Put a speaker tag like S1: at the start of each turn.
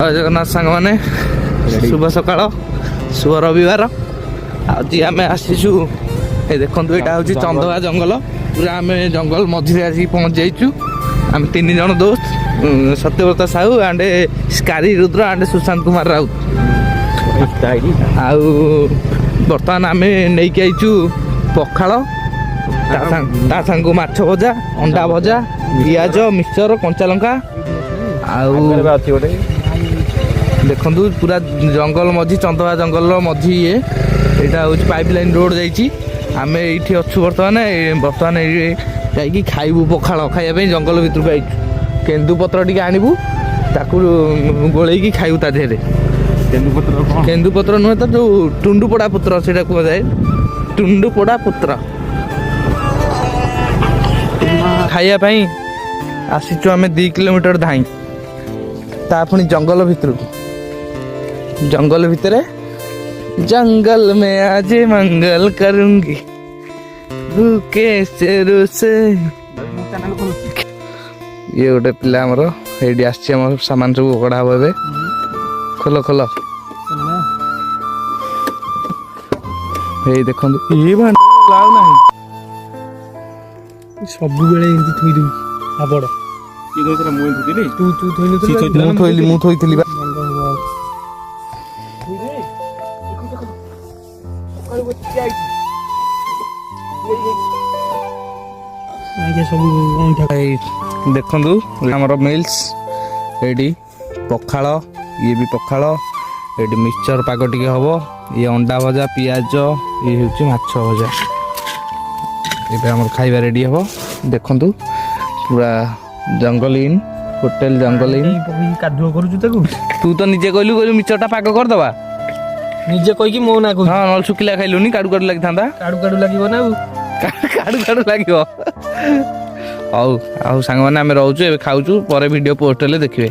S1: ଜୟ ଜଗନ୍ନାଥ ସାଙ୍ଗମାନେ, ଶୁଭ ସକାଳ, ଶୁଭ ରବିବାର। ଆଜି ଆମେ ଆସିଛୁ, ଏ ଦେଖନ୍ତୁ ଏଇଟା ହେଉଛି ଚନ୍ଦକା ଜଙ୍ଗଲ। ପୁରା ଆମେ ଜଙ୍ଗଲ ମଝିରେ ଆସିକି ପହଞ୍ଚି ଯାଇଛୁ। ଆମେ 3 ଜଣ ଦୋସ୍ତ, ସତ୍ୟବ୍ରତ ସାହୁ ଆଣ୍ଡ ସ୍କାରି ରୁଦ୍ର ଆଣ୍ଡ ସୁଶାନ୍ତ କୁମାର ରାଉତ। ଆଉ ବର୍ତ୍ତମାନ ଆମେ ନେଇକି ଆଇଛୁ ପଖାଳ, ତା ସାଙ୍ଗକୁ ମାଛ ଭଜା, ଅଣ୍ଡା ଭଜା, ପିଆଜ, ମିକ୍ସଚର, କଞ୍ଚା ଲଙ୍କା। ଆଉ ଦେଖନ୍ତୁ ପୁରା ଜଙ୍ଗଲ ମଝି, ଚନ୍ଦକା ଜଙ୍ଗଲର ମଝି ଇଏ। ଏଇଟା ହେଉଛି ପାଇପ୍ ଲାଇନ୍ ରୋଡ଼ ଯାଇଛି। ଆମେ ଏଇଠି ଅଛୁ ବର୍ତ୍ତମାନ ଏଇ ଯାଇକି ଖାଇବୁ ପଖାଳ। ଖାଇବା ପାଇଁ ଜଙ୍ଗଲ ଭିତରକୁ ଆଇଛୁ। କେନ୍ଦୁପତ୍ର ଟିକେ ଆଣିବୁ, ତାକୁ ଗୋଳେଇକି ଖାଇବୁ ତା ଦେହରେ। କେନ୍ଦୁପତ୍ର ନୁହେଁ ତ, ଯେଉଁ ଟୁଣ୍ଡୁପୋଡ଼ା ପତ୍ର ସେଇଟା କୁହାଯାଏ, ଟୁଣ୍ଡୁପୋଡ଼ା ପତ୍ର। ଖାଇବା ପାଇଁ ଆସିଛୁ ଆମେ 2 କିଲୋମିଟର ଧାଇଁ, ତା ପୁଣି ଜଙ୍ଗଲ ଭିତରକୁ। ଜଙ୍ଗଲ ଭିତରେ ଜଙ୍ଗଲ ମେ ଆଜ ମଙ୍ଗଲ କରୁଙ୍ଗି ଭୁକେ ସେ ରୁଷେ। ଇଏ ଗୋଟେ ପିଲା ଆମର ଏଇଠି ଆସିଛି, ଆମର ସାମାନ ସବୁ କଢା ହବ ଏବେ। ଖୋଲ ଖୋଲ। ଏଇ ଦେଖନ୍ତୁ, ଇଏ ଲାଉ ନାହିଁ,
S2: ସବୁବେଳେ ଏମିତି ଥୋଇ ଦଉଛି ବଡ।
S1: ମୁଁ ଥୋଇଥିଲି ବା। ଦେଖନ୍ତୁ ଆମର ମିଲ୍ସ, ଏଇଠି ପଖାଳ, ଇଏ ବି ପଖାଳ, ଏଇଠି ମିକ୍ସଚର ପାଗ ଟିକେ ହବ, ଇଏ ଅଣ୍ଡା ଭଜା, ପିଆଜ, ଇଏ ହେଉଛି ମାଛ ଭଜା। ଏବେ ଆମର ଖାଇବା ରେଡି ହବ। ଦେଖନ୍ତୁ ପୁରା ଜଙ୍ଗଲ ଇନ୍ ହୋଟେଲ, ଜଙ୍ଗଲ ଇନ୍।
S2: କାଦୁଅ କରୁଛୁ ତାକୁ।
S1: ତୁ ତ ନିଜେ କହିଲୁ ମିକ୍ସଚରଟା ପାଗ କରିଦବା।
S2: ନିଜେ କହିକି ମୋ ନା କହୁଛୁ।
S1: ହଁ, ନହେଲେ ଶୁଖିଲା ଖାଇଲୁନି, କାଡୁ କାଡୁ ଲାଗିଥାନ୍ତା।
S2: କାଡୁ ଲାଗିବ ନା,
S1: କାଡୁ କାଡୁ ଲାଗିବ। ହଉ, ଆଉ ସାଙ୍ଗମାନେ ଆମେ ରହୁଛୁ, ଏବେ ଖାଉଛୁ, ପରେ ଭିଡ଼ିଓ ପୋଷ୍ଟ ହେଲେ ଦେଖିବେ।